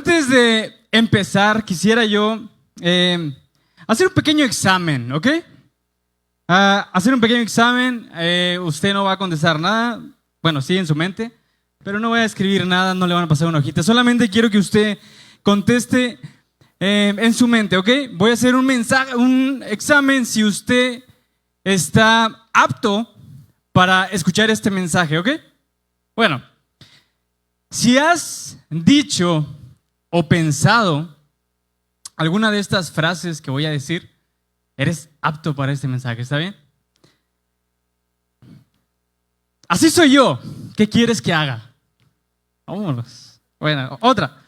Antes de empezar, quisiera yo hacer un pequeño examen, ¿ok? Hacer un pequeño examen. Usted no va a contestar nada, bueno, sí en su mente, pero no voy a escribir nada, no le van a pasar una hojita. Solamente quiero que usted conteste en su mente, ¿ok? Voy a hacer un examen si usted está apto para escuchar este mensaje, ¿ok? Bueno, si has dicho o pensado alguna de estas frases que voy a decir, eres apto para este mensaje, ¿está bien? Así soy yo. ¿Qué quieres que haga? Vámonos. Bueno, otra.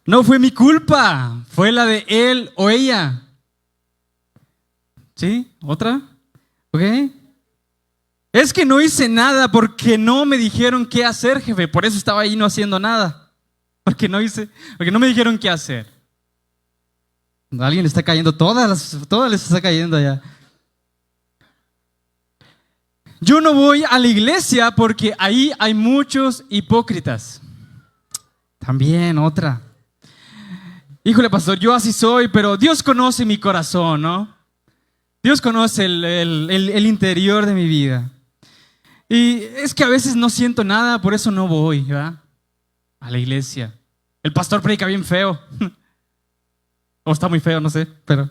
No fue mi culpa, fue la de él o ella. ¿Sí? ¿Otra? ¿Ok? Es que no hice nada porque no me dijeron qué hacer, jefe. Por eso estaba ahí no haciendo nada. Porque no me dijeron qué hacer. A alguien le está cayendo, todas les está cayendo allá. Yo no voy a la iglesia porque ahí hay muchos hipócritas. También otra. Híjole, pastor, yo así soy, pero Dios conoce mi corazón, ¿no? Dios conoce el interior de mi vida. Y es que a veces no siento nada, por eso no voy, ¿verdad? A la iglesia. El pastor predica bien feo. O está muy feo, no sé, pero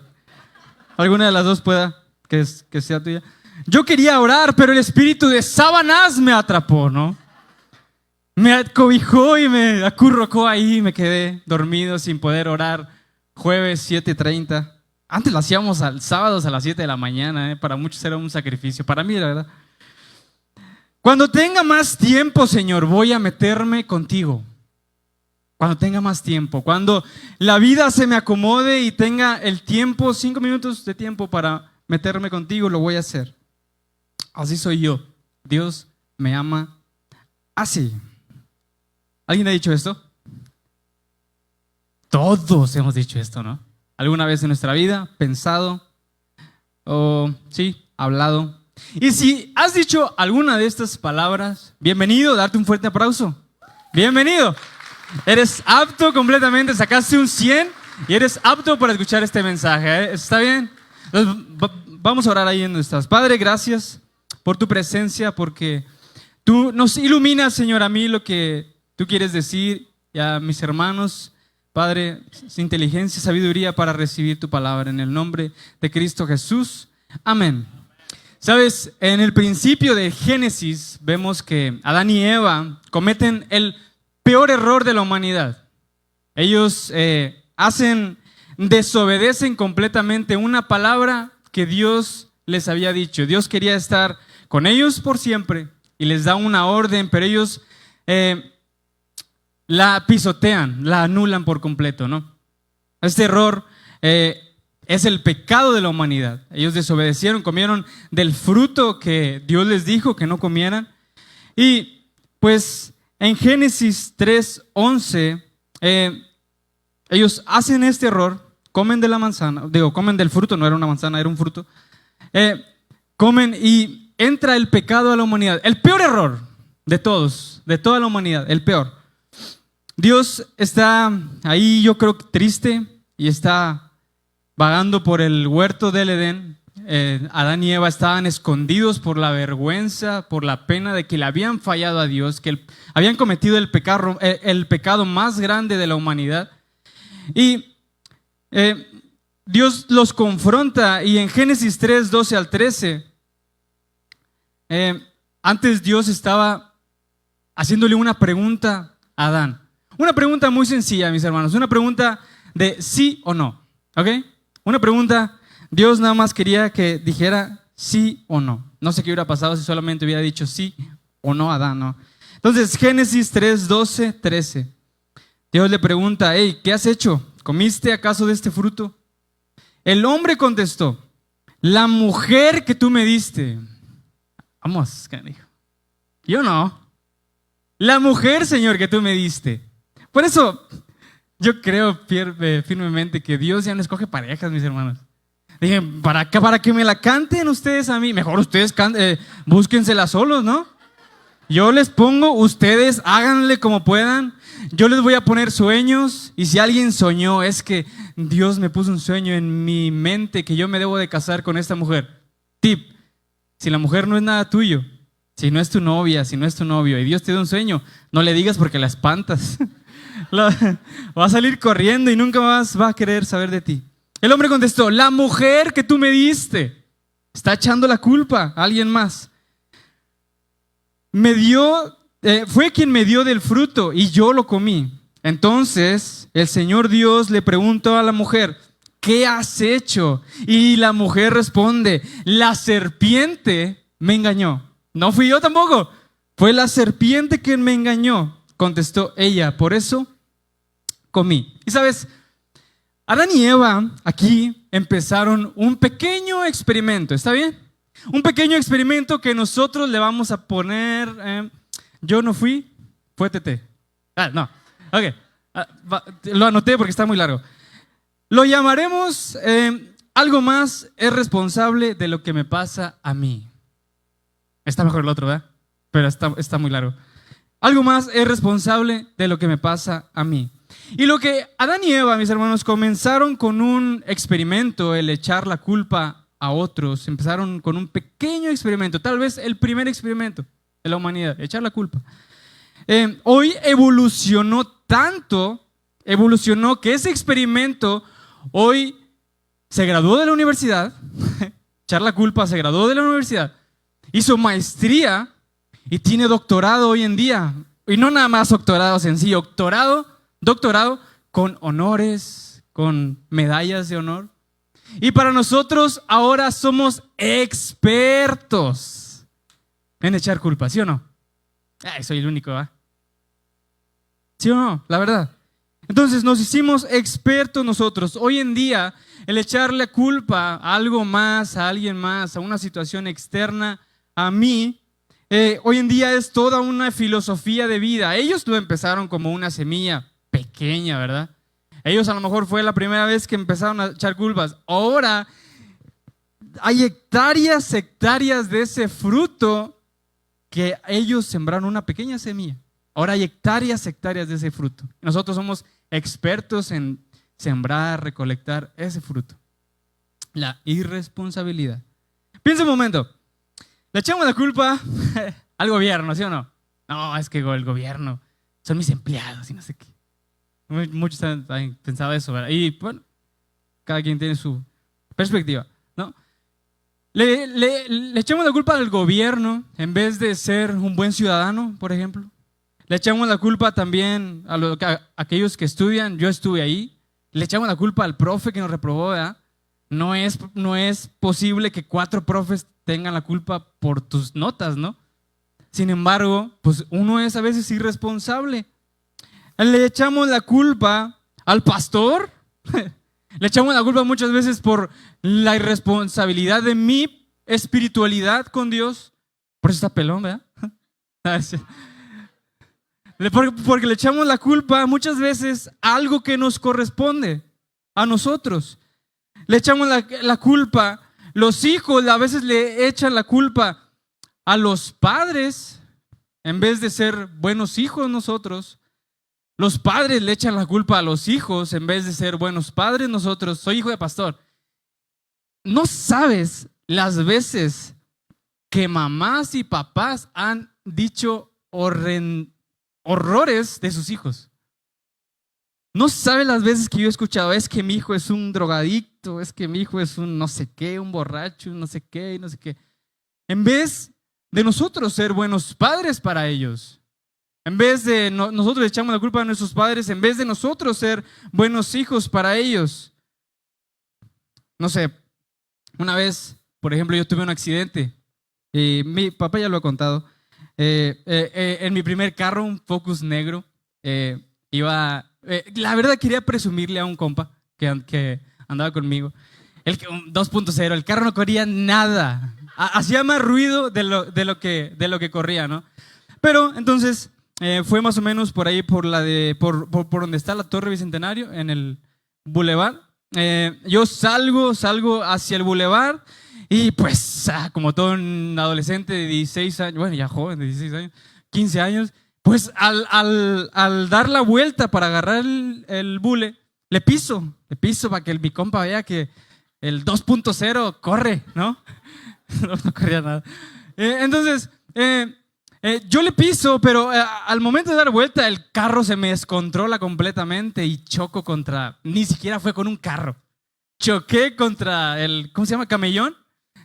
alguna de las dos pueda que sea tuya. Yo quería orar, pero el espíritu de Sabanás me atrapó, ¿no? Me acobijó y me acurrucó ahí, me quedé dormido sin poder orar. Jueves 7:30. Antes lo hacíamos sábados a las 7 de la mañana, ¿eh? Para muchos era un sacrificio, para mí la verdad. Cuando tenga más tiempo, Señor, voy a meterme contigo. Cuando tenga más tiempo, cuando la vida se me acomode y tenga el tiempo, 5 minutos de tiempo para meterme contigo, lo voy a hacer. Así soy yo. Dios me ama así. ¿Alguien ha dicho esto? Todos hemos dicho esto, ¿no? Alguna vez en nuestra vida, pensado o sí, hablado. Y si has dicho alguna de estas palabras, bienvenido, darte un fuerte aplauso. Bienvenido. Eres apto completamente, sacaste un 100 y eres apto para escuchar este mensaje, ¿eh? ¿Está bien? Entonces, vamos a orar ahí en nuestras. Padre, gracias por tu presencia, porque tú nos iluminas, Señor, a mí lo que tú quieres decir y a mis hermanos. Padre, inteligencia, sabiduría para recibir tu palabra en el nombre de Cristo Jesús. Amén. Sabes, en el principio de Génesis vemos que Adán y Eva cometen el peor error de la humanidad. Ellos desobedecen completamente una palabra que Dios les había dicho. Dios quería estar con ellos por siempre y les da una orden, pero ellos la pisotean, la anulan por completo, ¿no? Este error es el pecado de la humanidad. Ellos desobedecieron, comieron del fruto que Dios les dijo que no comieran. Y pues en Génesis 3:11, ellos hacen este error, comen de la manzana, comen del fruto, no era una manzana, era un fruto. Comen y entra el pecado a la humanidad. El peor error de todos, de toda la humanidad, el peor. Dios está ahí, yo creo, triste y está vagando por el huerto del Edén. Adán y Eva estaban escondidos por la vergüenza, por la pena de que le habían fallado a Dios, que habían cometido el pecado más grande de la humanidad. Y Dios los confronta y en Génesis 3:12 al 13, antes Dios estaba haciéndole una pregunta a Adán. Una pregunta muy sencilla, mis hermanos, una pregunta de sí o no, ¿ok? Una pregunta. Dios nada más quería que dijera sí o no. No sé qué hubiera pasado si solamente hubiera dicho sí o no a Adán, ¿no? Entonces, Génesis 3:12, 13. Dios le pregunta, hey, ¿qué has hecho? ¿Comiste acaso de este fruto? El hombre contestó, la mujer que tú me diste. Vamos, canijo. Yo no. La mujer, Señor, que tú me diste. Por eso, yo creo firmemente que Dios ya no escoge parejas, mis hermanos. Dije, para que me la canten ustedes a mí, mejor ustedes búsquensela solos, ¿no? Yo les pongo, ustedes háganle como puedan. Yo les voy a poner sueños. Y si alguien soñó, es que Dios me puso un sueño en mi mente que yo me debo de casar con esta mujer. Tip, si la mujer no es nada tuyo, si no es tu novia, si no es tu novio y Dios te da un sueño, no le digas porque la espantas. Va a salir corriendo y nunca más va a querer saber de ti. El hombre contestó, la mujer que tú me diste está echando la culpa a alguien más. Fue quien me dio del fruto y yo lo comí. Entonces el Señor Dios le preguntó a la mujer, ¿qué has hecho? Y la mujer responde, la serpiente me engañó. No fui yo tampoco, fue la serpiente quien me engañó, contestó ella, por eso comí. Y sabes, Adán y Eva aquí empezaron un pequeño experimento, ¿está bien? Un pequeño experimento que nosotros le vamos a poner, yo no fui, fue Tete. No, ok, lo anoté porque está muy largo. Lo llamaremos, algo más es responsable de lo que me pasa a mí. Está mejor el otro, ¿verdad? Pero está muy largo. Algo más es responsable de lo que me pasa a mí. Y lo que Adán y Eva, mis hermanos, comenzaron con un experimento, el echar la culpa a otros. Empezaron con un pequeño experimento, tal vez el primer experimento de la humanidad, echar la culpa. Hoy evolucionó que ese experimento hoy se graduó de la universidad, echar la culpa, se graduó de la universidad, hizo maestría y tiene doctorado hoy en día. Y no nada más doctorado sencillo, doctorado con honores, con medallas de honor. Y para nosotros ahora somos expertos en echar culpa, ¿sí o no? Soy el único, ¿verdad? ¿Sí o no? La verdad. Entonces nos hicimos expertos nosotros. Hoy en día el echarle culpa a algo más, a alguien más, a una situación externa a mí, hoy en día es toda una filosofía de vida. Ellos lo empezaron como una semilla pequeña, ¿verdad? Ellos a lo mejor fue la primera vez que empezaron a echar culpas. Ahora hay hectáreas de ese fruto que ellos sembraron una pequeña semilla. Ahora hay hectáreas de ese fruto. Nosotros somos expertos en sembrar, recolectar ese fruto. La irresponsabilidad. Piensa un momento. Le echamos la culpa al gobierno, ¿sí o no? No, es que el gobierno son mis empleados y no sé qué. Muchos han pensado eso, ¿verdad? Y bueno, cada quien tiene su perspectiva, ¿no? Le echamos la culpa al gobierno en vez de ser un buen ciudadano, por ejemplo. Le echamos la culpa también a aquellos que estudian. Yo estuve ahí. Le echamos la culpa al profe que nos reprobó, ¿verdad? No es posible que 4 profes tengan la culpa por tus notas, ¿no? Sin embargo, pues uno es a veces irresponsable. Le echamos la culpa al pastor. Le echamos la culpa muchas veces por la irresponsabilidad de mi espiritualidad con Dios. Por eso está pelón, ¿verdad? Porque le echamos la culpa muchas veces a algo que nos corresponde a nosotros. Le echamos la culpa. Los hijos a veces le echan la culpa a los padres en vez de ser buenos hijos nosotros. Los padres le echan la culpa a los hijos en vez de ser buenos padres nosotros. Soy hijo de pastor. No sabes las veces que mamás y papás han dicho horrores de sus hijos. No sabes las veces que yo he escuchado, es que mi hijo es un drogadicto, es que mi hijo es un no sé qué, un borracho, no sé qué y no sé qué. En vez de nosotros ser buenos padres para ellos, en vez de nosotros le echamos la culpa a nuestros padres, en vez de nosotros ser buenos hijos para ellos. No sé, una vez, por ejemplo, yo tuve un accidente. Mi papá ya lo ha contado. En mi primer carro, un Focus negro, la verdad quería presumirle a un compa que andaba conmigo. El 2.0, el carro no corría nada. Hacía más ruido de lo que corría, ¿no? Pero entonces fue más o menos por ahí, por donde está la Torre Bicentenario, en el Boulevard. Yo salgo hacia el Boulevard y pues como todo un adolescente de 16 años, bueno, ya joven de 16 años, 15 años, pues al dar la vuelta para agarrar el bule, le piso para que mi compa vea que el 2.0 corre, ¿no? No corría nada. Entonces, yo le piso, pero al momento de dar vuelta, el carro se me descontrola completamente y choco contra, ni siquiera fue con un carro, choqué contra el, ¿cómo se llama? Camellón.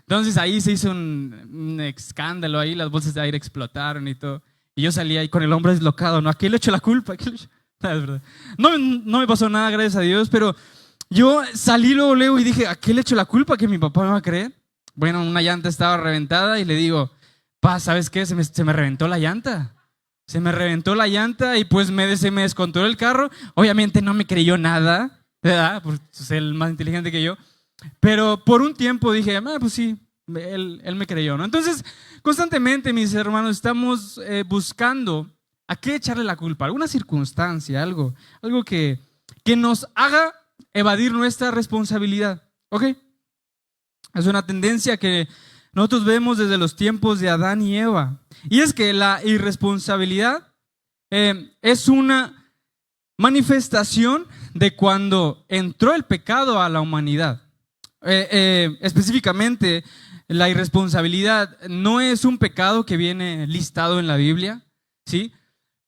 Entonces ahí se hizo un escándalo, ahí las bolsas de aire explotaron y todo. Y yo salí ahí con el hombro deslocado, ¿no? ¿A qué le echo la culpa? No, es verdad. No me pasó nada, gracias a Dios, pero yo salí luego y dije, ¿a qué le echo la culpa? ¿Que mi papá me va a creer? Bueno, una llanta estaba reventada y le digo, pa, ¿sabes qué? Se me reventó la llanta. Se me reventó la llanta y pues se me descontroló el carro. Obviamente no me creyó nada, ¿verdad? Pues es el más inteligente que yo. Pero por un tiempo dije, pues sí, él me creyó, ¿no? Entonces, constantemente, mis hermanos, estamos buscando a qué echarle la culpa, alguna circunstancia, algo que nos haga evadir nuestra responsabilidad, ¿ok? Es una tendencia que nosotros vemos desde los tiempos de Adán y Eva. Y es que la irresponsabilidad es una manifestación de cuando entró el pecado a la humanidad. Específicamente, la irresponsabilidad no es un pecado que viene listado en la Biblia, ¿sí?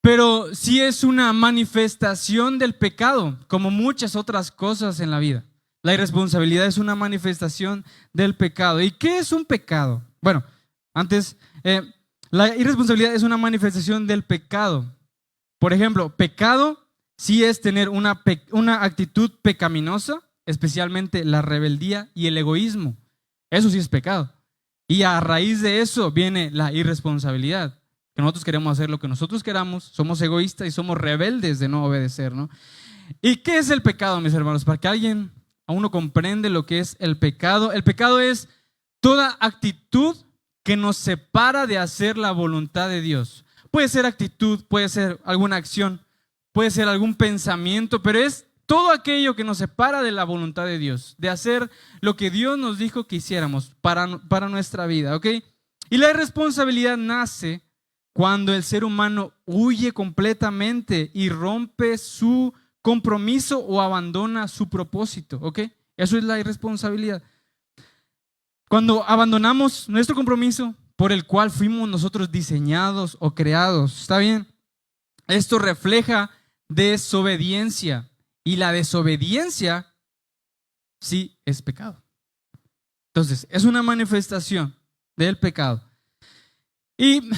Pero sí es una manifestación del pecado, como muchas otras cosas en la vida. La irresponsabilidad es una manifestación del pecado. ¿Y qué es un pecado? Bueno, antes, la irresponsabilidad es una manifestación del pecado. Por ejemplo, pecado sí es tener una actitud pecaminosa, especialmente la rebeldía y el egoísmo. Eso sí es pecado. Y a raíz de eso viene la irresponsabilidad, que nosotros queremos hacer lo que nosotros queramos, somos egoístas y somos rebeldes de no obedecer, ¿no? ¿Y qué es el pecado, mis hermanos? Para que alguien aún no comprende lo que es el pecado es toda actitud que nos separa de hacer la voluntad de Dios. Puede ser actitud, puede ser alguna acción, puede ser algún pensamiento, pero es todo aquello que nos separa de la voluntad de Dios, de hacer lo que Dios nos dijo que hiciéramos para nuestra vida, ¿ok? Y la irresponsabilidad nace cuando el ser humano huye completamente y rompe su compromiso o abandona su propósito, ¿ok? Eso es la irresponsabilidad. Cuando abandonamos nuestro compromiso por el cual fuimos nosotros diseñados o creados, ¿está bien? Esto refleja desobediencia. Y la desobediencia sí es pecado. Entonces, es una manifestación del pecado. Y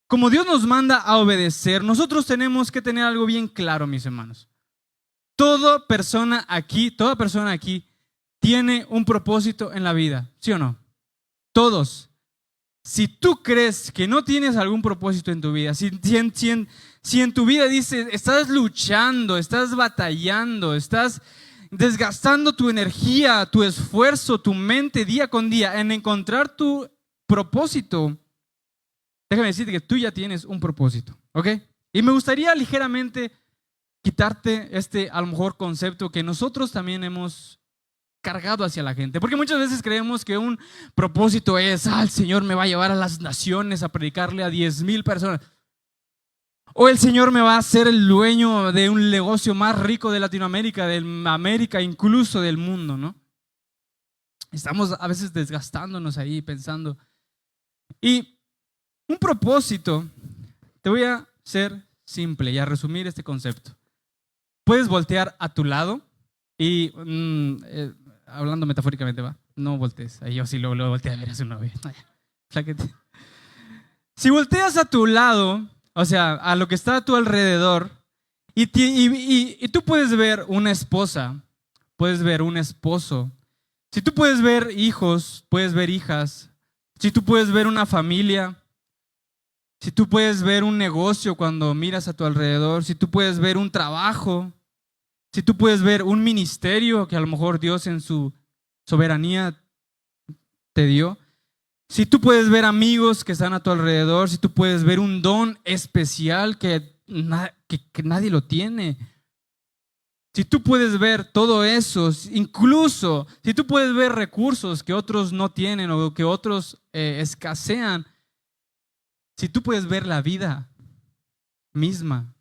como Dios nos manda a obedecer, nosotros tenemos que tener algo bien claro, mis hermanos. Toda persona aquí tiene un propósito en la vida, ¿sí o no? Todos. Si tú crees que no tienes algún propósito en tu vida, si en tu vida dices, estás luchando, estás batallando, estás desgastando tu energía, tu esfuerzo, tu mente día con día en encontrar tu propósito, déjame decirte que tú ya tienes un propósito, ¿ok? Y me gustaría ligeramente quitarte a lo mejor concepto que nosotros también hemos cargado hacia la gente, porque muchas veces creemos que un propósito es, el Señor me va a llevar a las naciones a predicarle a 10,000 personas, o el Señor me va a hacer el dueño de un negocio más rico de Latinoamérica, de América, incluso del mundo, ¿no? Estamos a veces desgastándonos ahí pensando. Y un propósito, te voy a ser simple y a resumir este concepto. Puedes voltear a tu lado y hablando metafóricamente, ¿va? No voltees. Ahí yo sí lo volteé a ver a su novia. Si volteas a tu lado, o sea, a lo que está a tu alrededor, y tú puedes ver una esposa, puedes ver un esposo, si tú puedes ver hijos, puedes ver hijas, si tú puedes ver una familia, si tú puedes ver un negocio cuando miras a tu alrededor, si tú puedes ver un trabajo, si tú puedes ver un ministerio que a lo mejor Dios en su soberanía te dio, si tú puedes ver amigos que están a tu alrededor, si tú puedes ver un don especial que nadie lo tiene, si tú puedes ver todo eso, incluso si tú puedes ver recursos que otros no tienen o que otros escasean, Si tú puedes ver la vida misma,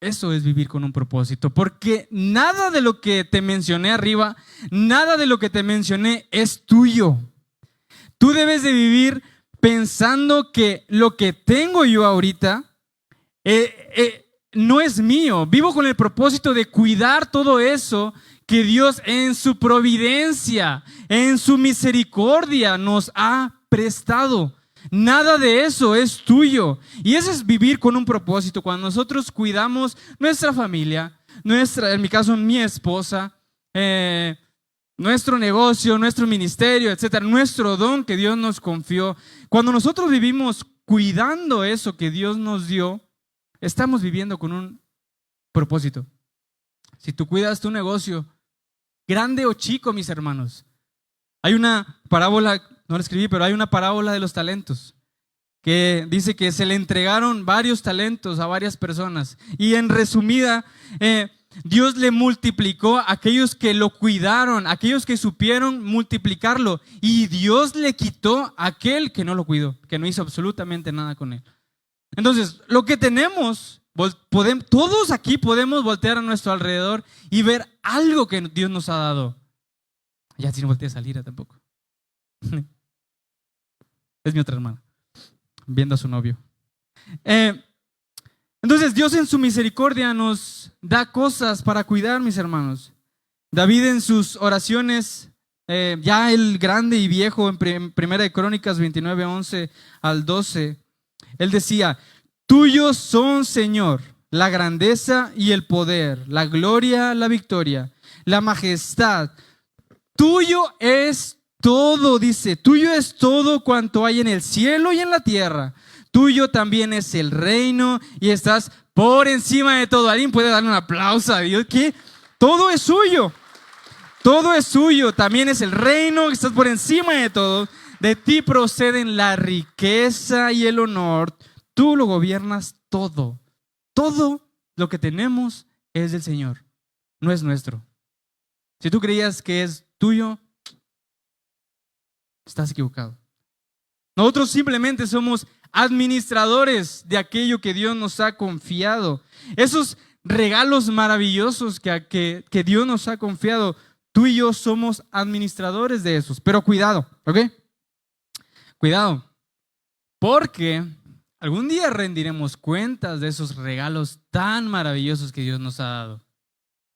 eso es vivir con un propósito, porque nada de lo que te mencioné arriba, nada de lo que te mencioné es tuyo. Tú debes de vivir pensando que lo que tengo yo ahorita no es mío. Vivo con el propósito de cuidar todo eso que Dios en su providencia, en su misericordia nos ha prestado. Nada de eso es tuyo. Y eso es vivir con un propósito. Cuando nosotros cuidamos nuestra familia, en mi caso, mi esposa, nuestro negocio, nuestro ministerio, etcétera, nuestro don que Dios nos confió. Cuando nosotros vivimos cuidando eso que Dios nos dio, estamos viviendo con un propósito. Si tú cuidas tu negocio, grande o chico, mis hermanos, hay una parábola, no la escribí, pero hay una parábola de los talentos que dice que se le entregaron varios talentos a varias personas y en resumida, Dios le multiplicó a aquellos que lo cuidaron, aquellos que supieron multiplicarlo, y Dios le quitó a aquel que no lo cuidó, que no hizo absolutamente nada con él. Entonces, lo que tenemos, todos aquí podemos voltear a nuestro alrededor y ver algo que Dios nos ha dado. Ya si no volteé a salir tampoco. Es mi otra hermana, viendo a su novio. Entonces, Dios en su misericordia nos da cosas para cuidar, mis hermanos. David en sus oraciones, ya el grande y viejo, en Primera de Crónicas 29, 11 al 12, él decía: tuyos son, Señor, la grandeza y el poder, la gloria, la victoria, la majestad. Tuyo es todo, dice, tuyo es todo cuanto hay en el cielo y en la tierra. Tuyo también es el reino y estás por encima de todo. ¿Alguien puede darle un aplauso a Dios? ¿Qué? Todo es suyo. Todo es suyo. También es el reino, estás por encima de todo. De ti proceden la riqueza y el honor. Tú lo gobiernas todo. Todo lo que tenemos es del Señor, no es nuestro. Si tú creías que es tuyo, estás equivocado. Nosotros simplemente somos administradores de aquello que Dios nos ha confiado. Esos regalos maravillosos que Dios nos ha confiado, tú y yo somos administradores de esos. Pero cuidado, ¿ok? Cuidado, porque algún día rendiremos cuentas de esos regalos tan maravillosos que Dios nos ha dado,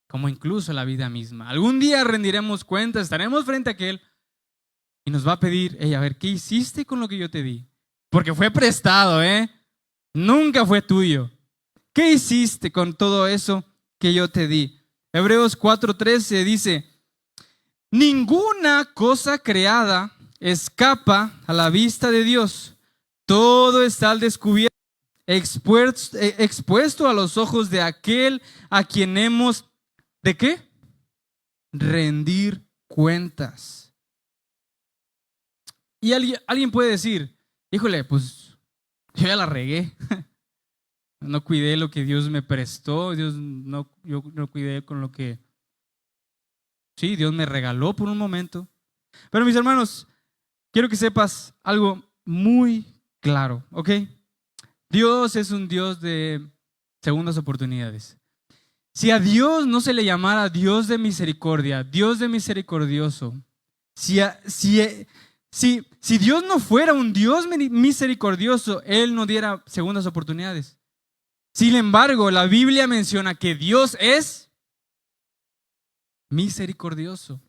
como incluso la vida misma. Algún día rendiremos cuentas, estaremos frente a aquel y nos va a pedir: hey, a ver, ¿qué hiciste con lo que yo te di? Porque fue prestado, nunca fue tuyo. ¿Qué hiciste con todo eso que yo te di? Hebreos 4:13 dice: ninguna cosa creada escapa a la vista de Dios. Todo está al descubierto, expuesto a los ojos de aquel a quien hemos, ¿de qué? Rendir cuentas. Y alguien puede decir: híjole, pues yo ya la regué. No cuidé lo que Dios me prestó. Yo no cuidé con lo que sí, Dios me regaló por un momento. Pero mis hermanos, quiero que sepas algo muy claro, ¿ok? Dios es un Dios de segundas oportunidades. Si a Dios no se le llamara Dios de misericordia, Dios de misericordioso, si Dios no fuera un Dios misericordioso, Él no diera segundas oportunidades. Sin embargo, la Biblia menciona que Dios es misericordioso.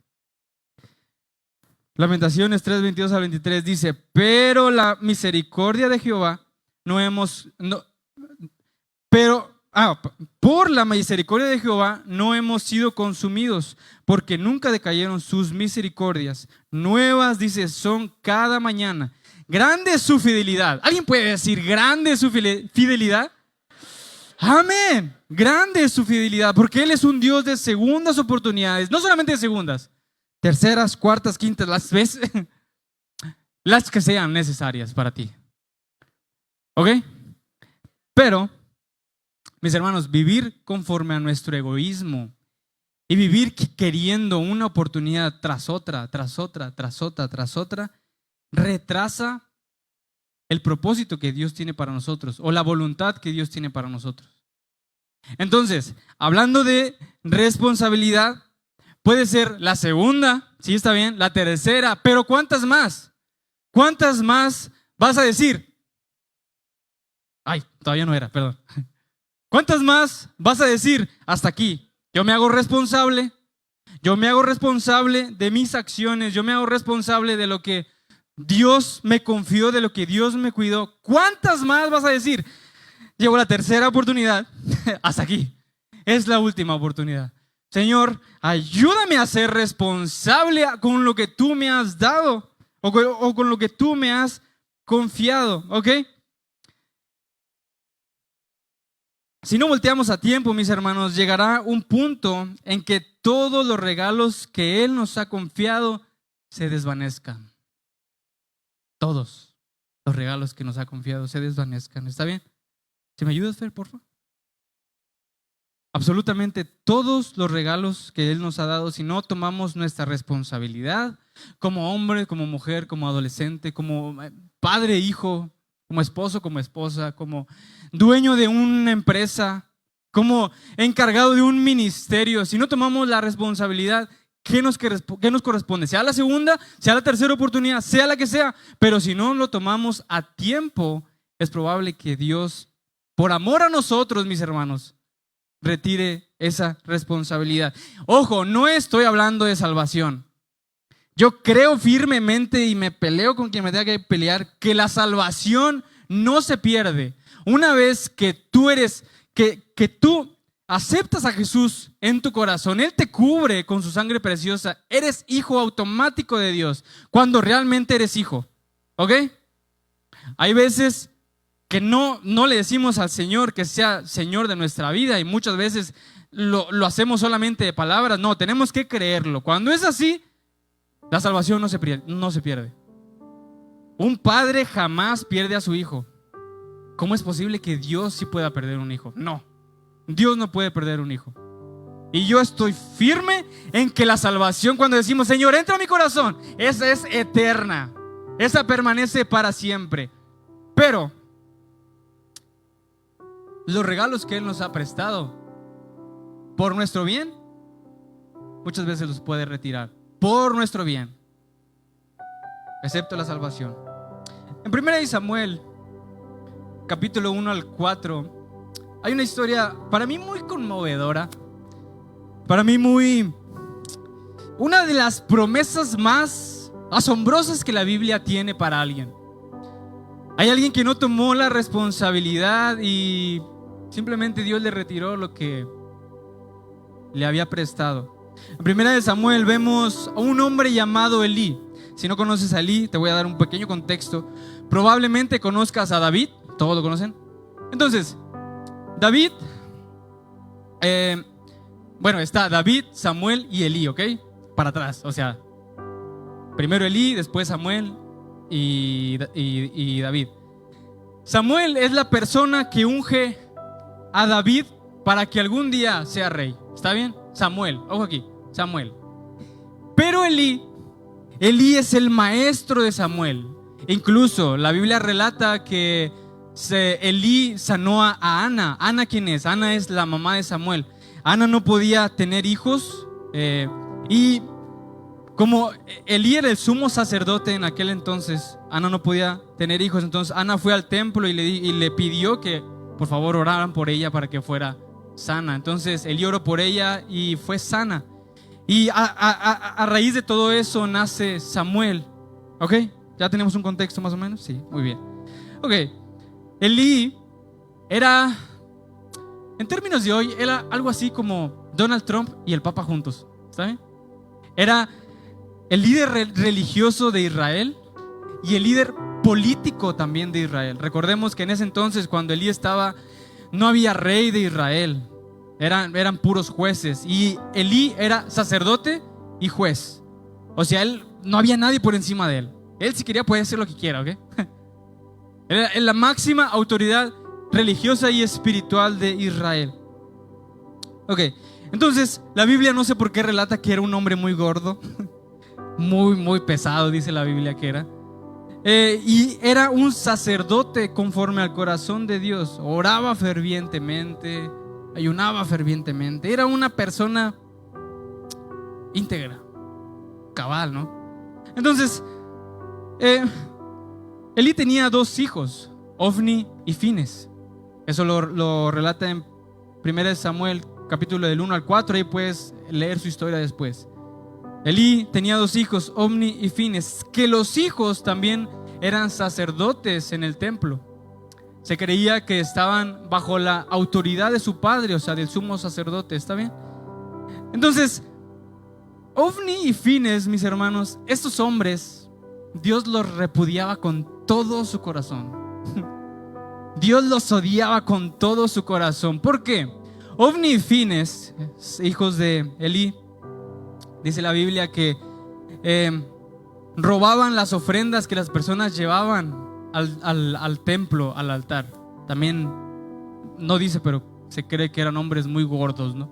Lamentaciones 3:22 al 23 dice: pero la misericordia de Jehová por la misericordia de Jehová no hemos sido consumidos, porque nunca decayeron sus misericordias. Nuevas, dice, son cada mañana. Grande es su fidelidad. ¿Alguien puede decir grande es su fidelidad? Amén. Grande es su fidelidad, porque Él es un Dios de segundas oportunidades. No solamente de segundas, terceras, cuartas, quintas, las veces, las que sean necesarias para ti. ¿Ok? Pero, mis hermanos, vivir conforme a nuestro egoísmo y vivir queriendo una oportunidad tras otra, retrasa el propósito que Dios tiene para nosotros o la voluntad que Dios tiene para nosotros. Entonces, hablando de responsabilidad, puede ser la segunda, sí está bien, la tercera, pero ¿cuántas más? ¿Cuántas más vas a decir? Ay, todavía no era, perdón. ¿Cuántas más vas a decir hasta aquí? Yo me hago responsable de mis acciones, yo me hago responsable de lo que Dios me confió, de lo que Dios me cuidó. ¿Cuántas más vas a decir? Llegó la tercera oportunidad, hasta aquí. Es la última oportunidad. Señor, ayúdame a ser responsable con lo que tú me has dado o con lo que tú me has confiado, ¿ok? Si no volteamos a tiempo, mis hermanos, llegará un punto en que todos los regalos que Él nos ha confiado se desvanezcan. Todos los regalos que nos ha confiado se desvanezcan. ¿Está bien? ¿Se me ayuda, Fer, por favor? Absolutamente todos los regalos que Él nos ha dado, si no tomamos nuestra responsabilidad como hombre, como mujer, como adolescente, como padre, hijo, como esposo, como esposa, como dueño de una empresa, como encargado de un ministerio, si no tomamos la responsabilidad, ¿qué nos corresponde? Sea la segunda, sea la tercera oportunidad, sea la que sea, pero si no lo tomamos a tiempo, es probable que Dios, por amor a nosotros, mis hermanos, retire esa responsabilidad. Ojo, no estoy hablando de salvación. Yo creo firmemente y me peleo con quien me tenga que pelear que la salvación no se pierde. Una vez que tú aceptas a Jesús en tu corazón, Él te cubre con su sangre preciosa, eres hijo automático de Dios cuando realmente eres hijo, ¿ok? Hay veces que no le decimos al Señor que sea Señor de nuestra vida y muchas veces lo hacemos solamente de palabras. No, tenemos que creerlo. Cuando es así, la salvación no se pierde. Un padre jamás pierde a su hijo. ¿Cómo es posible que Dios sí pueda perder un hijo? No, Dios no puede perder un hijo. Y yo estoy firme en que la salvación, cuando decimos Señor, entra a mi corazón, esa es eterna. Esa permanece para siempre. Pero los regalos que Él nos ha prestado por nuestro bien, muchas veces los puede retirar por nuestro bien, excepto la salvación. En 1 Samuel, capítulo 1 al 4, hay una historia para mí muy conmovedora, para mí una de las promesas más asombrosas que la Biblia tiene para alguien. Hay alguien que no tomó la responsabilidad y simplemente Dios le retiró lo que le había prestado. En 1 Samuel vemos a un hombre llamado Elí. Si no conoces a Elí, te voy a dar un pequeño contexto. Probablemente conozcas a David, todos lo conocen. Entonces, David, está David, Samuel y Elí, ¿ok? Para atrás, o sea, primero Elí, después Samuel y David. Samuel es la persona que unge a David para que algún día sea rey. ¿Está bien? Samuel, ojo aquí, Samuel. Pero Elí es el maestro de Samuel. Incluso la Biblia relata que Elí sanó a Ana. ¿Ana quién es? Ana es la mamá de Samuel. Ana no podía tener hijos y como Elí era el sumo sacerdote en aquel entonces, Ana no podía tener hijos. Entonces Ana fue al templo y le pidió que por favor oraran por ella para que fuera sana. Entonces Elí oró por ella y fue sana. Y a raíz de todo eso nace Samuel. ¿Ok? ¿Ya tenemos un contexto más o menos? Sí, muy bien. Ok, Elí era, en términos de hoy, era algo así como Donald Trump y el Papa juntos. ¿Está bien? Era el líder religioso de Israel y el líder político también de Israel. Recordemos que en ese entonces, cuando Elí estaba, no había rey de Israel. Eran puros jueces. Y Elí era sacerdote y juez. O sea, no había nadie por encima de él. Él, si quería, podía hacer lo que quiera, ¿ok? Era la máxima autoridad religiosa y espiritual de Israel. Ok, entonces la Biblia no sé por qué relata que era un hombre muy gordo. Muy pesado, dice la Biblia que era. y era un sacerdote conforme al corazón de Dios. Oraba fervientemente, ayunaba fervientemente. Era una persona íntegra, cabal, ¿no? Entonces, Elí tenía 2 hijos, Ofni y Fines. Eso lo relata en 1 Samuel, capítulo del 1 al 4. Ahí puedes leer su historia después. Elí tenía 2 hijos, Ofni y Fines, que los hijos también eran sacerdotes en el templo. Se creía que estaban bajo la autoridad de su padre, o sea, del sumo sacerdote. ¿Está bien? Entonces, Ofni y Fines, mis hermanos, estos hombres, Dios los repudiaba con todo su corazón. Dios los odiaba con todo su corazón. ¿Por qué? Ofni y Fines, hijos de Elí, dice la Biblia que robaban las ofrendas que las personas llevaban al templo, al altar. También no dice, pero se cree que eran hombres muy gordos, ¿no?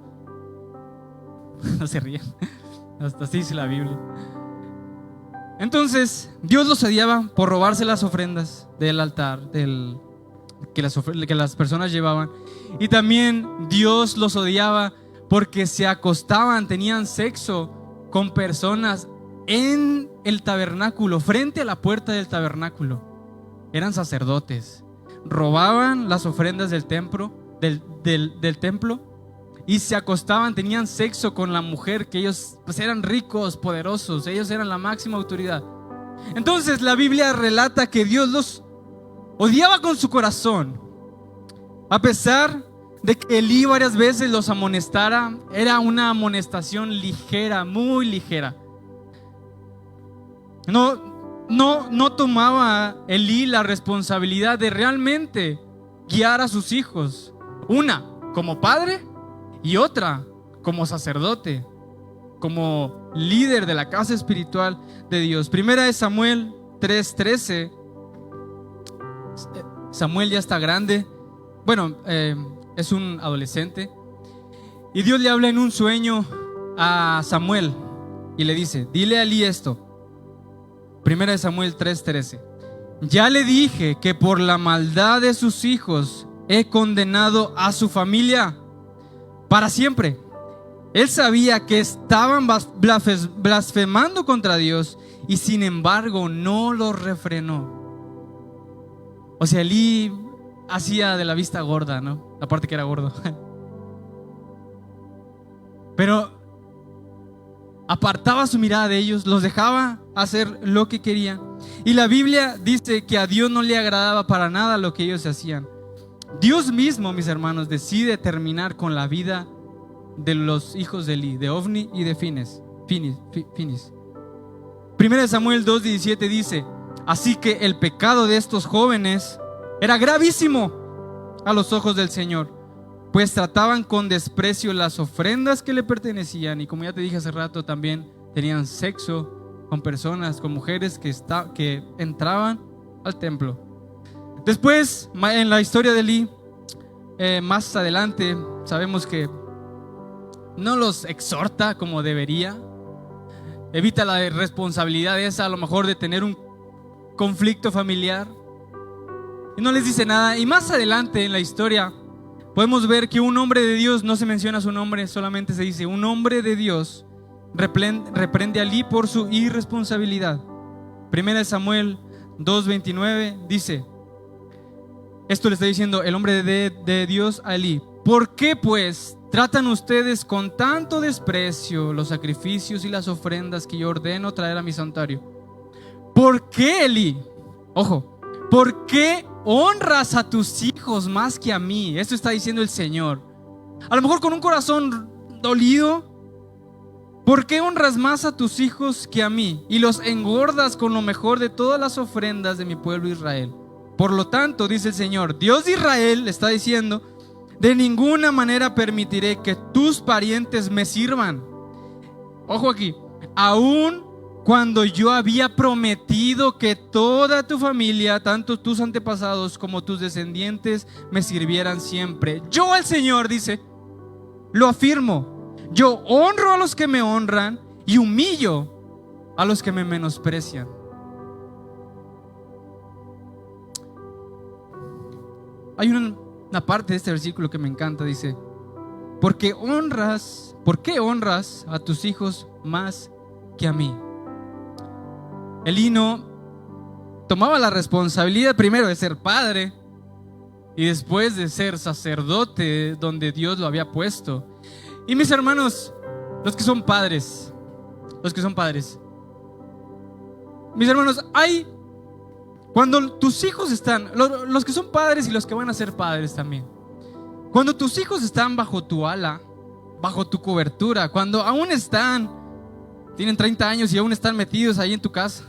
No se ríen. Hasta así dice la Biblia. Entonces, Dios los odiaba por robarse las ofrendas del altar, que las personas llevaban. Y también Dios los odiaba porque se acostaban, tenían sexo con personas en el tabernáculo, frente a la puerta del tabernáculo. Eran sacerdotes, robaban las ofrendas del templo, del templo, y se acostaban, tenían sexo con la mujer, que ellos pues eran ricos, poderosos, ellos eran la máxima autoridad. Entonces la Biblia relata que Dios los odiaba con su corazón, a pesar de que Elí varias veces los amonestara. Era una amonestación ligera, muy ligera. No tomaba Elí la responsabilidad de realmente guiar a sus hijos, una como padre y otra como sacerdote, como líder de la casa espiritual de Dios. Primera de Samuel 3:13. Samuel ya está grande, bueno, es un adolescente, y Dios le habla en un sueño a Samuel y le dice: dile a Elí esto. Primera de Samuel 3:13. Ya le dije que por la maldad de sus hijos he condenado a su familia para siempre. Él sabía que estaban blasfemando contra Dios y sin embargo no los refrenó. O sea, Elí hacía de la vista gorda, ¿no? Aparte que era gordo. Pero apartaba su mirada de ellos, los dejaba hacer lo que querían. Y la Biblia dice que a Dios no le agradaba para nada lo que ellos hacían. Dios mismo, mis hermanos, decide terminar con la vida de los hijos de Elí, de Ofni y de Fines. Primera de Samuel 2:17 dice: así que el pecado de estos jóvenes era gravísimo a los ojos del Señor, pues trataban con desprecio las ofrendas que le pertenecían, y como ya te dije hace rato, también tenían sexo con personas, con mujeres que entraban al templo. Después, en la historia de Elí, más adelante, sabemos que no los exhorta como debería, evita la responsabilidad esa, a lo mejor, de tener un conflicto familiar, y no les dice nada. Y más adelante en la historia podemos ver que un hombre de Dios, no se menciona su nombre, solamente se dice: un hombre de Dios reprende a Elí por su irresponsabilidad. Primera de Samuel 2:29 dice: esto le está diciendo el hombre de Dios a Elí: ¿por qué pues tratan ustedes con tanto desprecio los sacrificios y las ofrendas que yo ordeno traer a mi santuario? ¿Por qué, Elí? Ojo, ¿por qué honras a tus hijos más que a mí? Esto está diciendo el Señor, a lo mejor con un corazón dolido. ¿Por qué honras más a tus hijos que a mí y los engordas con lo mejor de todas las ofrendas de mi pueblo Israel? Por lo tanto, dice el Señor, Dios de Israel, le está diciendo: de ninguna manera permitiré que tus parientes me sirvan. Ojo aquí, aun cuando yo había prometido que toda tu familia, tanto tus antepasados como tus descendientes, me sirvieran siempre. Yo, el Señor, dice, lo afirmo: yo honro a los que me honran y humillo a los que me menosprecian. hay una parte de este versículo que me encanta, dice: ¿por qué honras a tus hijos más que a mí? Elí tomaba la responsabilidad primero de ser padre y después de ser sacerdote donde Dios lo había puesto. Y mis hermanos, los que son padres, mis hermanos, cuando tus hijos están, los que son padres y los que van a ser padres también, cuando tus hijos están bajo tu ala, bajo tu cobertura, cuando aún tienen 30 años y aún están metidos ahí en tu casa,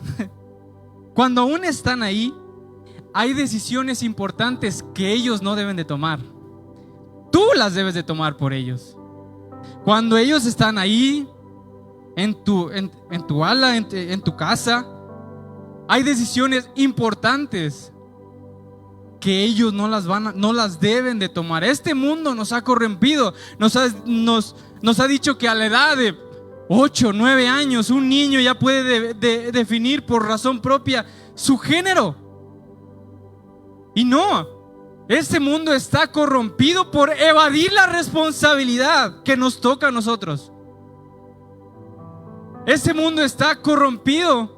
cuando aún están ahí, hay decisiones importantes que ellos no deben de tomar. Tú las debes de tomar por ellos. Cuando ellos están ahí, en tu ala, en tu casa, hay decisiones importantes que ellos no las deben de tomar. Este mundo nos ha corrompido, nos ha dicho que a la edad de 8, 9 años un niño ya puede definir por razón propia su género. Y no, este mundo está corrompido por evadir la responsabilidad que nos toca a nosotros. Este mundo está corrompido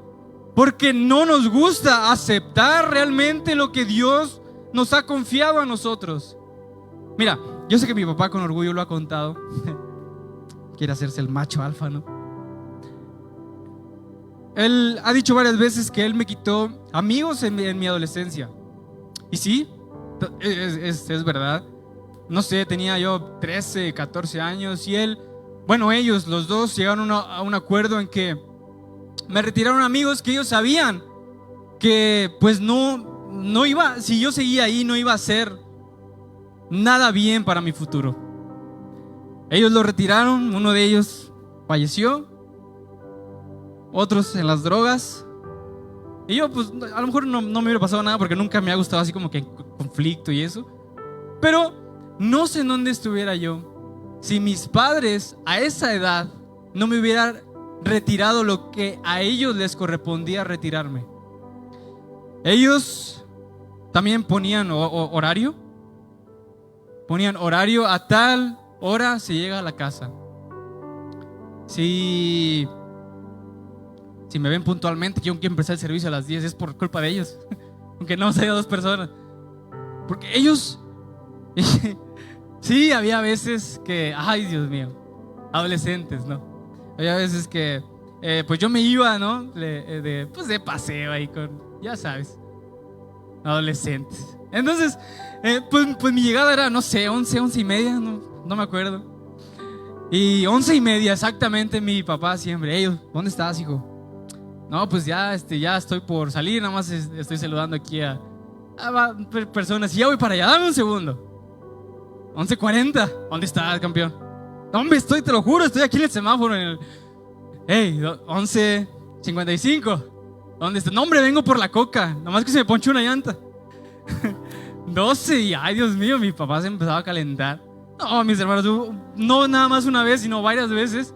porque no nos gusta aceptar realmente lo que Dios nos ha confiado a nosotros. Mira, yo sé que mi papá con orgullo lo ha contado. Quiere hacerse el macho alfa, ¿no? Él ha dicho varias veces que él me quitó amigos en mi adolescencia. Y sí, es verdad. No sé, tenía yo 13, 14 años y ellos los dos llegaron a un acuerdo en que me retiraron amigos que ellos sabían que pues no iba, si yo seguía ahí no iba a ser nada bien para mi futuro. Ellos lo retiraron, uno de ellos falleció, otros en las drogas. Y yo pues a lo mejor no me hubiera pasado nada porque nunca me ha gustado así como que conflicto y eso. Pero no sé en dónde estuviera yo si mis padres a esa edad no me hubieran retirado lo que a ellos les correspondía retirarme. Ellos también ponían horario. Ponían horario, a tal hora se llega a la casa. Si me ven puntualmente, yo quiero empezar el servicio a las 10, es por culpa de ellos. Aunque no sea 2 personas. Porque ellos sí, había veces que, ay Dios mío, adolescentes, ¿no? Había veces que pues yo me iba, ¿no? De paseo ahí con, ya sabes, adolescentes. Entonces pues mi llegada era, no sé, 11 y media, no me acuerdo. Y 11 y media exactamente, mi papá siempre: ¿dónde estás, hijo? No, pues ya estoy por salir, nada más estoy saludando aquí a personas y ya voy para allá, dame un segundo. 11:40, ¿dónde estás, campeón? No, hombre, te lo juro, estoy aquí en el semáforo. 11:55, ¿dónde estás? No, hombre, vengo por la coca, nomás que se me ponchó una llanta. 12 y ay Dios mío, mi papá se empezaba a calentar. No, mis hermanos, no nada más una vez, sino varias veces.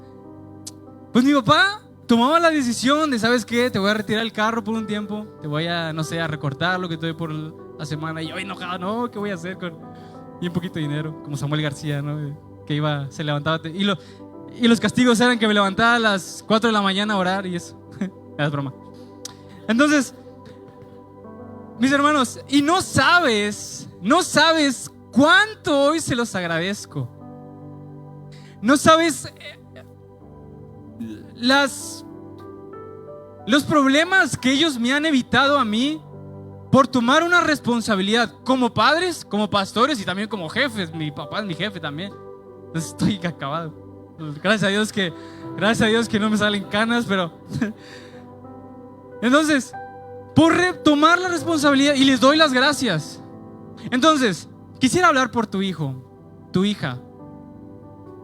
Pues mi papá tomaba la decisión de, ¿sabes qué? Te voy a retirar el carro por un tiempo, te voy a, no sé, a recortar lo que te doy por la semana. Y yo enojado, no, ¿qué voy a hacer con y un poquito de dinero? Como Samuel García, ¿no? Que se levantaba y los castigos eran que me levantaba a las 4 de la mañana a orar y eso. Es broma. Entonces, mis hermanos, y no sabes cuánto hoy se los agradezco. No sabes los problemas que ellos me han evitado a mí por tomar una responsabilidad como padres, como pastores y también como jefes. Mi papá es mi jefe también. Entonces estoy acabado. Gracias a Dios que no me salen canas, pero entonces, por tomar la responsabilidad, y les doy las gracias. Entonces, quisiera hablar por tu hijo, tu hija,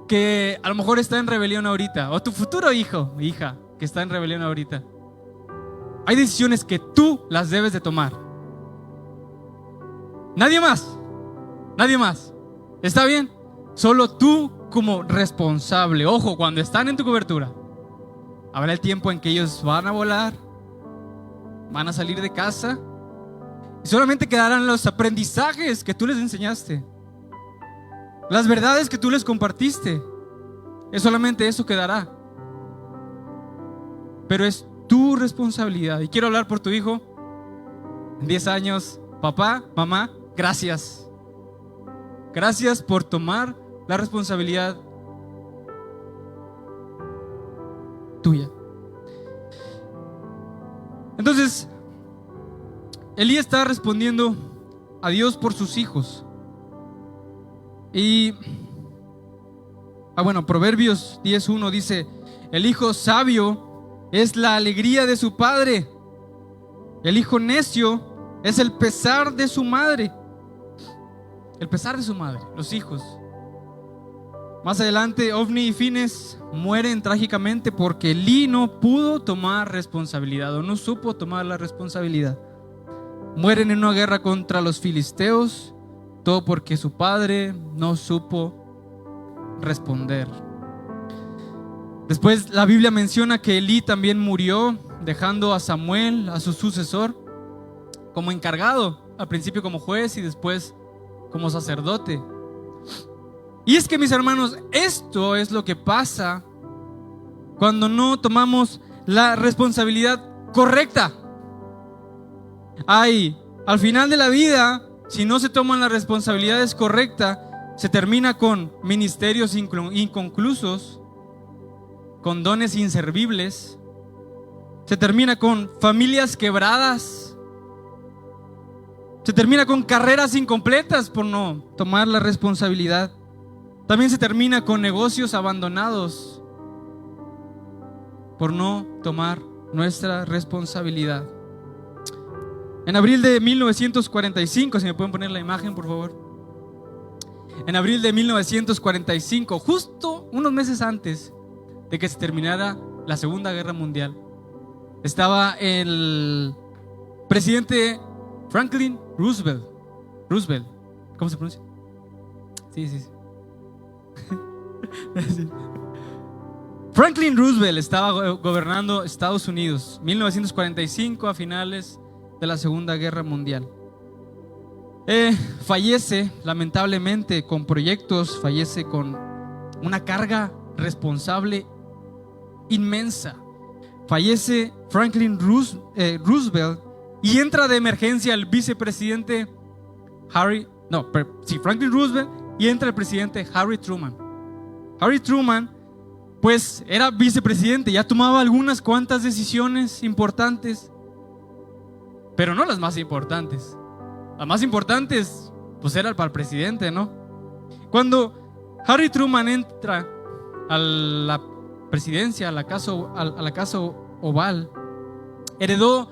que a lo mejor está en rebelión ahorita, o tu futuro hijo, hija, que está en rebelión ahorita. Hay decisiones que tú las debes de tomar. Nadie más. ¿Está bien? Solo tú como responsable. Ojo, cuando están en tu cobertura, habrá el tiempo en que ellos van a volar, van a salir de casa Y solamente quedarán los aprendizajes que tú les enseñaste, las verdades que tú les compartiste. Es solamente eso quedará. Pero es tu responsabilidad. Y quiero hablar por tu hijo. En 10 años, papá, mamá, gracias. Gracias por tomar la responsabilidad tuya. Entonces, Elí está respondiendo a Dios por sus hijos. Y Proverbios 10:1 dice: el hijo sabio es la alegría de su padre, el hijo necio es el pesar de su madre. El pesar de su madre, los hijos. Más adelante, Ofni y Fines mueren trágicamente porque Elí no pudo tomar responsabilidad, o no supo tomar la responsabilidad. Mueren en una guerra contra los filisteos, todo porque su padre no supo responder. Después la Biblia menciona que Elí también murió, dejando a Samuel, a su sucesor, como encargado, al principio como juez y después como sacerdote. Y es que, mis hermanos, esto es lo que pasa cuando no tomamos la responsabilidad correcta. Al final de la vida, si no se toman las responsabilidades correctas, se termina con ministerios inconclusos, con dones inservibles, se termina con familias quebradas, se termina con carreras incompletas por no tomar la responsabilidad. También se termina con negocios abandonados por no tomar nuestra responsabilidad. En abril de 1945, si me pueden poner la imagen, por favor. En abril de 1945, justo unos meses antes de que se terminara la Segunda Guerra Mundial, estaba el presidente Franklin Roosevelt. ¿Cómo se pronuncia? Sí. Franklin Roosevelt estaba gobernando Estados Unidos, 1945, a finales de la Segunda Guerra Mundial. Fallece lamentablemente con proyectos, fallece con una carga responsable inmensa. Fallece Franklin Roosevelt y entra de emergencia el vicepresidente Franklin Roosevelt, y entra el presidente Harry Truman. Harry Truman pues era vicepresidente, ya tomaba algunas cuantas decisiones importantes, pero no las más importantes. Las más importantes pues era para el presidente, ¿no? Cuando Harry Truman entra a la presidencia, a la casa Oval, heredó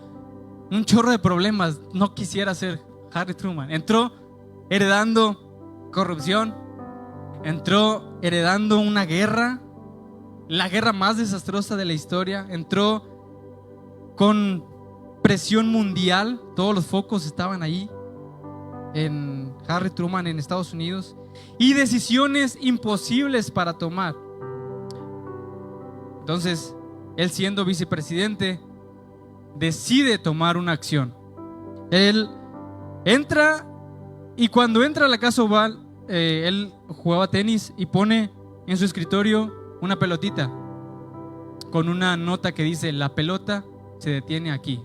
un chorro de problemas. No quisiera ser Harry Truman. Entró heredando corrupción, entró heredando una guerra, la guerra más desastrosa de la historia. Entró con presión mundial, todos los focos estaban ahí en Harry Truman, en Estados Unidos, y decisiones imposibles para tomar. Entonces, él, siendo vicepresidente, decide tomar una acción. Él entra, y cuando entra a la Casa Oval, él jugaba tenis y pone en su escritorio una pelotita con una nota que dice: la pelota se detiene aquí.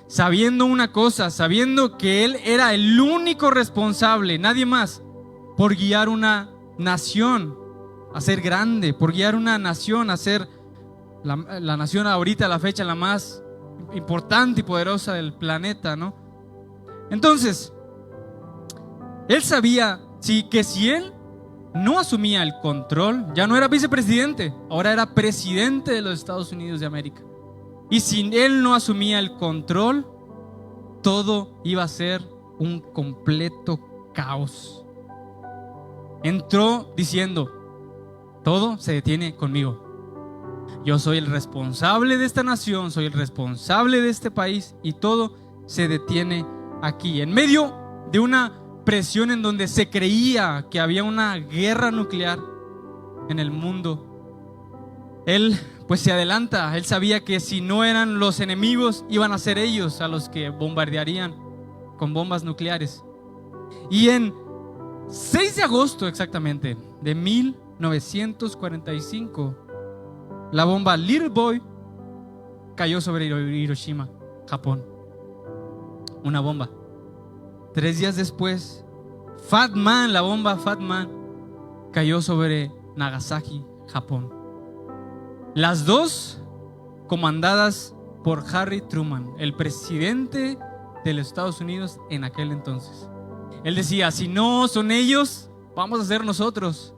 Sabiendo una cosa, sabiendo que él era el único responsable, nadie más, por guiar una nación a ser grande, por guiar una nación a ser la nación ahorita a la fecha la más importante y poderosa del planeta, ¿no? Entonces, él sabía que si él no asumía el control, ya no era vicepresidente, ahora era presidente de los Estados Unidos de América. Y si él no asumía el control, todo iba a ser un completo caos. Entró diciendo: todo se detiene conmigo. Yo soy el responsable de esta nación, soy el responsable de este país, y todo se detiene aquí. En medio de una presión en donde se creía que había una guerra nuclear en el mundo, él pues se adelanta. Él sabía que si no eran los enemigos, iban a ser ellos a los que bombardearían con bombas nucleares. Y en 6 de agosto exactamente de 1945, la bomba Little Boy cayó sobre Hiroshima, Japón. Una bomba. 3 días después, Fat Man, la bomba Fat Man, cayó sobre Nagasaki, Japón. Las dos comandadas por Harry Truman, el presidente de los Estados Unidos en aquel entonces. Él decía: si no son ellos, vamos a ser nosotros.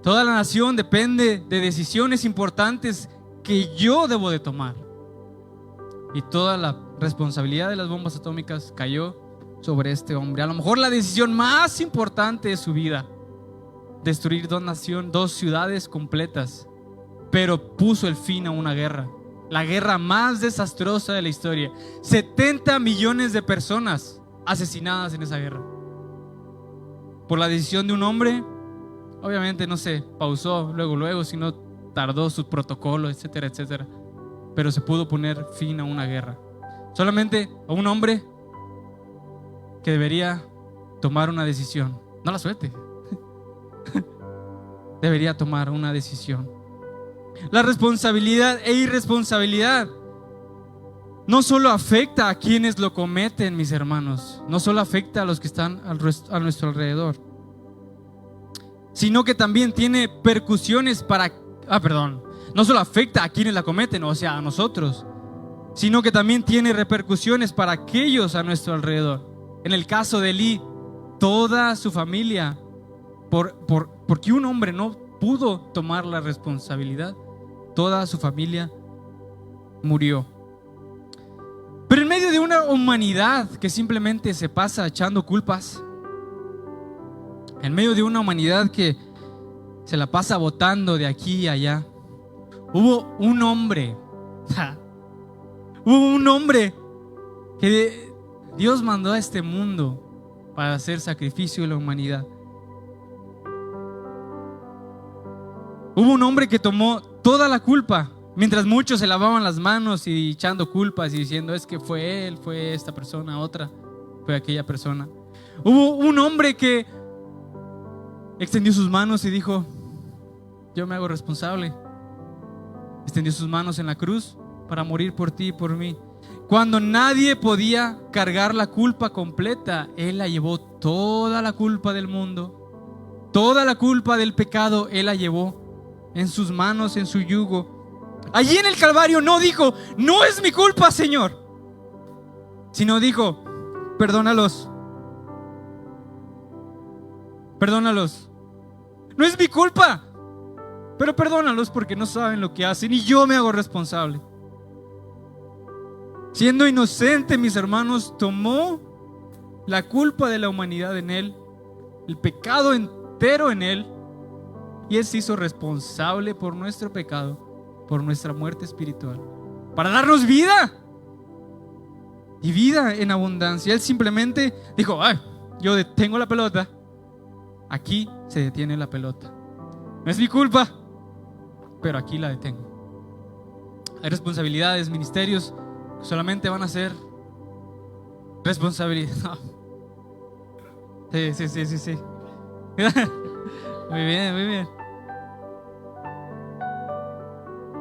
Toda la nación depende de decisiones importantes que yo debo de tomar. Y toda la responsabilidad de las bombas atómicas cayó sobre este hombre. A lo mejor la decisión más importante de su vida: destruir dos ciudades completas. Pero puso el fin a una guerra, la guerra más desastrosa de la historia. 70 millones de personas asesinadas en esa guerra por la decisión de un hombre. Obviamente no se pausó luego, sino tardó su protocolo, etcétera, etcétera. Pero se pudo poner fin a una guerra. Solamente a un hombre que debería tomar una decisión. No la suelte. Debería tomar una decisión. La responsabilidad e irresponsabilidad no solo afecta a quienes lo cometen, mis hermanos, no solo afecta a los que están a nuestro alrededor, sino que también tiene percusiones no solo afecta a quienes la cometen, o sea, a nosotros, sino que también tiene repercusiones para aquellos a nuestro alrededor. En el caso de Lee, toda su familia, porque un hombre no pudo tomar la responsabilidad, toda su familia murió. Pero en medio de una humanidad que simplemente se pasa echando culpas, en medio de una humanidad que se la pasa botando de aquí y allá, hubo un hombre que Dios mandó a este mundo para hacer sacrificio de la humanidad. Hubo un hombre que tomó toda la culpa, mientras muchos se lavaban las manos y echando culpas y diciendo: es que fue él, fue esta persona, otra, fue aquella persona. Hubo un hombre que extendió sus manos y dijo: yo me hago responsable. Extendió sus manos en la cruz para morir por ti y por mí. Cuando nadie podía cargar la culpa completa, Él la llevó. Toda la culpa del mundo, toda la culpa del pecado, Él la llevó en sus manos, en su yugo. Allí en el Calvario no dijo: no es mi culpa, Señor, sino dijo: perdónalos. No es mi culpa, pero perdónalos porque no saben lo que hacen y yo me hago responsable. Siendo inocente, mis hermanos, tomó la culpa de la humanidad en Él, el pecado entero en Él, y Él se hizo responsable por nuestro pecado, por nuestra muerte espiritual, para darnos vida y vida en abundancia. Él simplemente dijo: ay, yo detengo la pelota. Aquí se detiene la pelota. No es mi culpa, pero aquí la detengo. Hay responsabilidades, ministerios que solamente van a ser responsabilidad. Sí. Muy bien.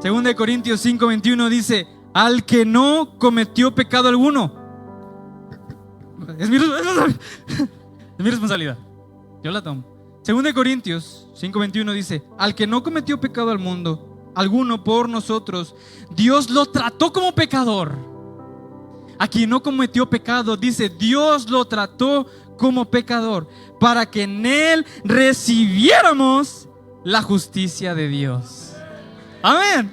Segunda de Corintios 5:21 dice: al que no cometió pecado alguno. Es mi responsabilidad. Yo la tomo. Segunda de Corintios 5:21 dice: al que no cometió pecado alguno por nosotros, Dios lo trató como pecador. A quien no cometió pecado, dice, Dios lo trató como pecador, para que en Él recibiéramos la justicia de Dios. Amén.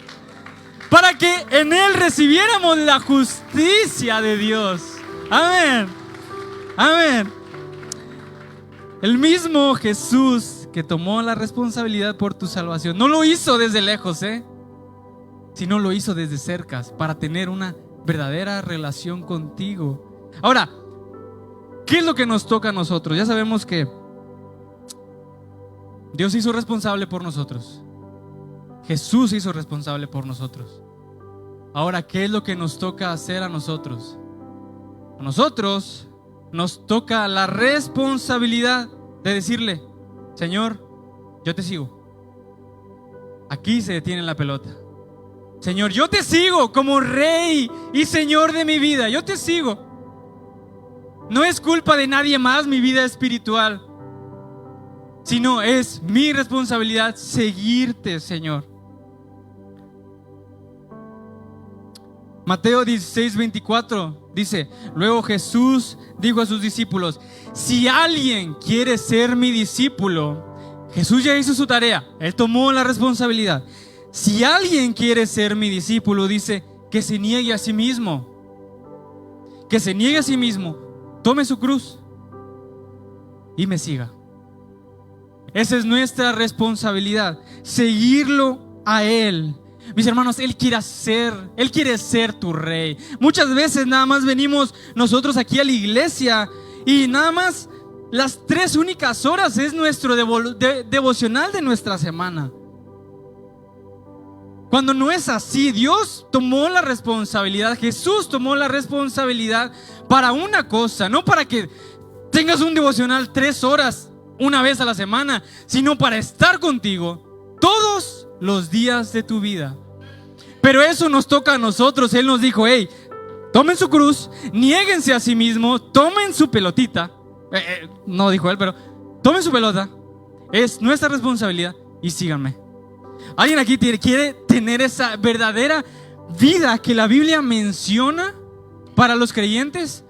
Para que en Él recibiéramos la justicia de Dios. Amén. El mismo Jesús que tomó la responsabilidad por tu salvación, no lo hizo desde lejos, sino lo hizo desde cerca, para tener una verdadera relación contigo. Ahora, ¿qué es lo que nos toca a nosotros? Ya sabemos que Dios se hizo responsable por nosotros. Jesús se hizo responsable por nosotros. Ahora, ¿qué es lo que nos toca hacer a nosotros? A nosotros nos toca la responsabilidad de decirle: Señor, yo te sigo. Aquí se detiene la pelota. Señor, yo te sigo como Rey y Señor de mi vida. Yo te sigo. No es culpa de nadie más mi vida espiritual, sino es mi responsabilidad seguirte, Señor. Mateo 16:24 dice: luego Jesús dijo a sus discípulos: si alguien quiere ser mi discípulo, Jesús ya hizo su tarea, Él tomó la responsabilidad. Si alguien quiere ser mi discípulo, dice, que se niegue a sí mismo. Que se niegue a sí mismo, tome su cruz y me siga. Esa es nuestra responsabilidad, seguirlo a Él. Mis hermanos, Él quiere ser tu Rey. Muchas veces nada más venimos nosotros aquí a la iglesia y nada más las 3 únicas horas es nuestro devocional de nuestra semana. Cuando no es así, Dios tomó la responsabilidad, Jesús tomó la responsabilidad para una cosa, no para que tengas un devocional 3 horas una vez a la semana, sino para estar contigo todos los días de tu vida. Pero eso nos toca a nosotros. Él nos dijo: hey, tomen su cruz, niéguense a sí mismos, tomen su pelotita. No dijo Él, pero tomen su pelota. Es nuestra responsabilidad y síganme. ¿Alguien aquí quiere tener esa verdadera vida que la Biblia menciona para los creyentes?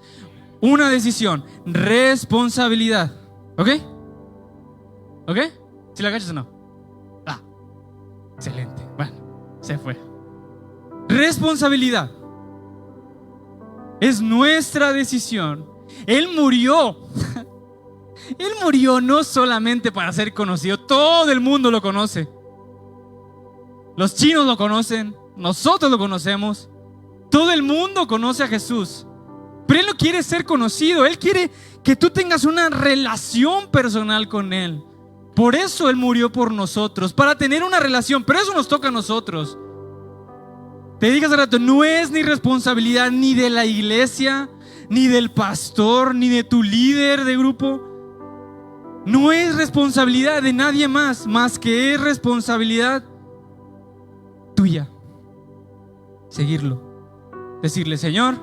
Una decisión, responsabilidad. ¿Ok? ¿Ok? ¿Si la cachas o no? Excelente. Bueno, se fue. Responsabilidad. Es nuestra decisión. Él murió. Él murió no solamente para ser conocido. Todo el mundo lo conoce. Los chinos lo conocen, nosotros lo conocemos. Todo el mundo conoce a Jesús. Pero Él no quiere ser conocido. Él quiere que tú tengas una relación personal con Él. Por eso Él murió por nosotros, para tener una relación. Pero eso nos toca a nosotros. Te dije hace rato, no es ni responsabilidad ni de la iglesia, ni del pastor, ni de tu líder de grupo. No es responsabilidad de nadie más que es responsabilidad tuya. Seguirlo. Decirle: Señor,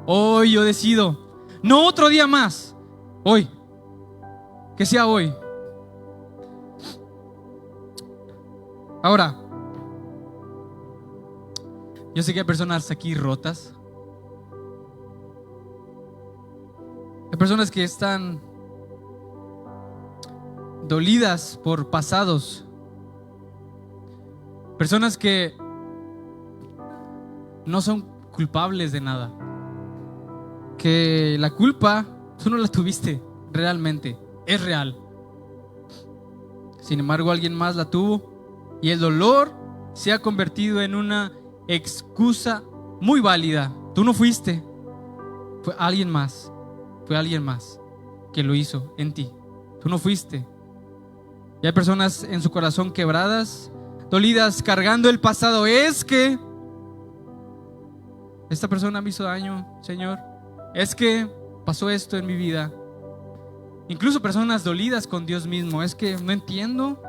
hoy yo decido, no otro día más, hoy, que sea hoy. Ahora, yo sé que hay personas aquí rotas. Hay personas que están dolidas por pasados. Personas que no son culpables de nada. Que la culpa tú no la tuviste realmente, es real. Sin embargo, alguien más la tuvo y el dolor se ha convertido en una excusa muy válida. Tú no fuiste, fue alguien más. Fue alguien más que lo hizo en ti. Tú no fuiste. Y hay personas en su corazón quebradas, dolidas, cargando el pasado. Es que esta persona me hizo daño, Señor. Es que pasó esto en mi vida. Incluso personas dolidas con Dios mismo. Es que no entiendo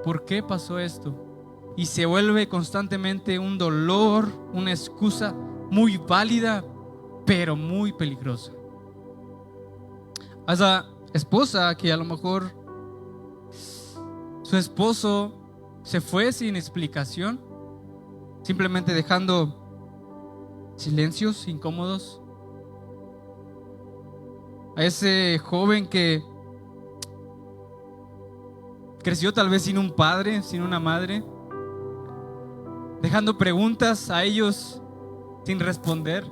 por qué pasó esto. Y se vuelve constantemente un dolor, una excusa muy válida, pero muy peligrosa. A esa esposa que a lo mejor su esposo se fue sin explicación, simplemente dejando silencios incómodos. A ese joven que creció tal vez sin un padre, sin una madre, dejando preguntas a ellos sin responder,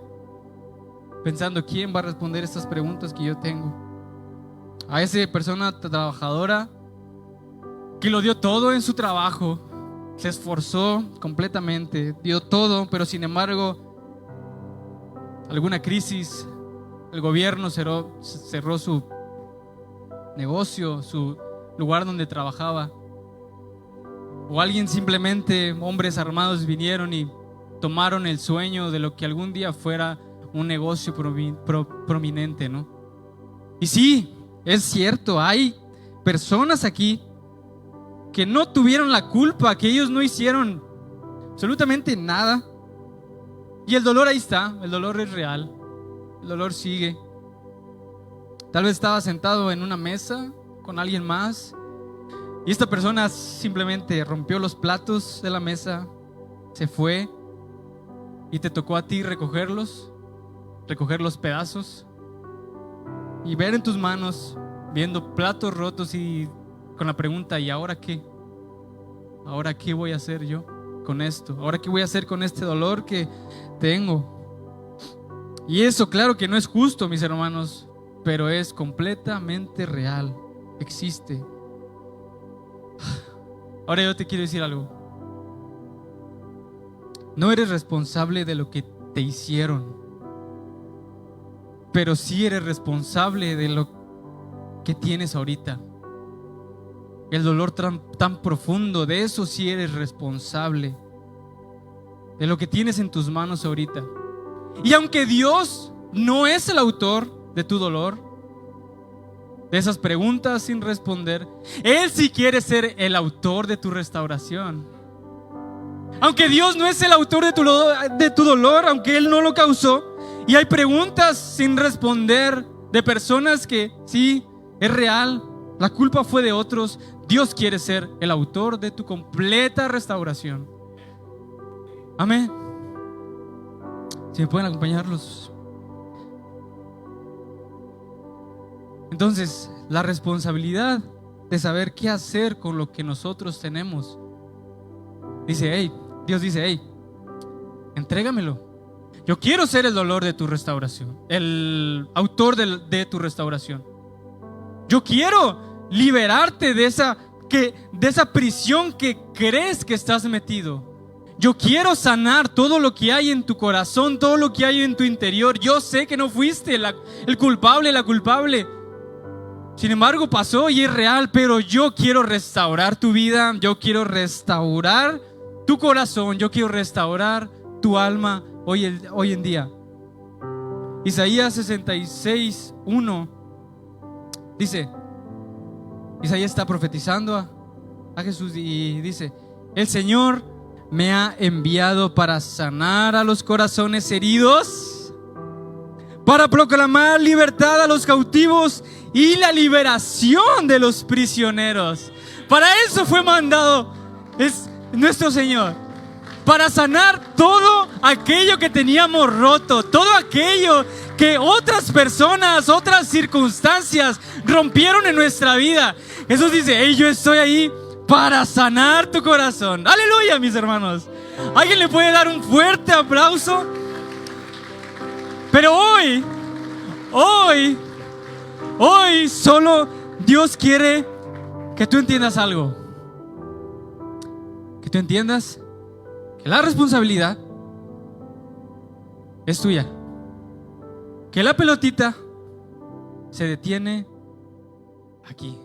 pensando: ¿quién va a responder estas preguntas que yo tengo? A esa persona trabajadora que lo dio todo en su trabajo, se esforzó completamente, dio todo, pero sin embargo, alguna crisis, el gobierno cerró su negocio, su lugar donde trabajaba. O alguien simplemente, hombres armados vinieron y tomaron el sueño de lo que algún día fuera un negocio prominente, ¿no? Y sí, es cierto, hay personas aquí que no tuvieron la culpa, que ellos no hicieron absolutamente nada. Y el dolor ahí está, el dolor es real, el dolor sigue. Tal vez estaba sentado en una mesa con alguien más y esta persona simplemente rompió los platos de la mesa, se fue y te tocó a ti recoger los pedazos y ver en tus manos, viendo platos rotos y con la pregunta: ¿y ahora qué? ¿Ahora qué voy a hacer yo con esto? ¿Ahora qué voy a hacer con este dolor que tengo? Y eso, claro que no es justo, mis hermanos, pero es completamente real, existe. Ahora yo te quiero decir algo. No eres responsable de lo que te hicieron, pero sí eres responsable de lo que tienes ahorita. El dolor tan profundo, de eso sí eres responsable, de lo que tienes en tus manos ahorita. Y aunque Dios no es el autor de tu dolor, de esas preguntas sin responder, Él sí quiere ser el autor de tu restauración. Aunque Dios no es el autor de tu dolor, aunque Él no lo causó, y hay preguntas sin responder de personas que sí, es real, la culpa fue de otros, Dios quiere ser el autor de tu completa restauración. Amén. Si me pueden acompañarlos. Entonces, la responsabilidad de saber qué hacer con lo que nosotros tenemos. Dios dice, entrégamelo. Yo quiero ser el dolor de tu restauración, el autor de tu restauración. Yo quiero liberarte de esa prisión que crees que estás metido. Yo quiero sanar todo lo que hay en tu corazón, todo lo que hay en tu interior. Yo sé que no fuiste el culpable, la culpable. Sin embargo, pasó y es real, pero yo quiero restaurar tu vida. Yo quiero restaurar tu corazón. Yo quiero restaurar tu alma hoy en día. Isaías 66:1 dice, Isaías está profetizando a Jesús y dice: el Señor me ha enviado para sanar a los corazones heridos, para proclamar libertad a los cautivos y la liberación de los prisioneros. Para eso fue mandado es nuestro Señor, para sanar todo aquello que teníamos roto, todo aquello que otras personas, otras circunstancias rompieron en nuestra vida. Jesús dice: yo estoy ahí para sanar tu corazón. Aleluya, mis hermanos. ¿Alguien le puede dar un fuerte aplauso? Pero hoy solo Dios quiere que tú entiendas algo. Que tú entiendas que la responsabilidad es tuya. Que la pelotita se detiene aquí.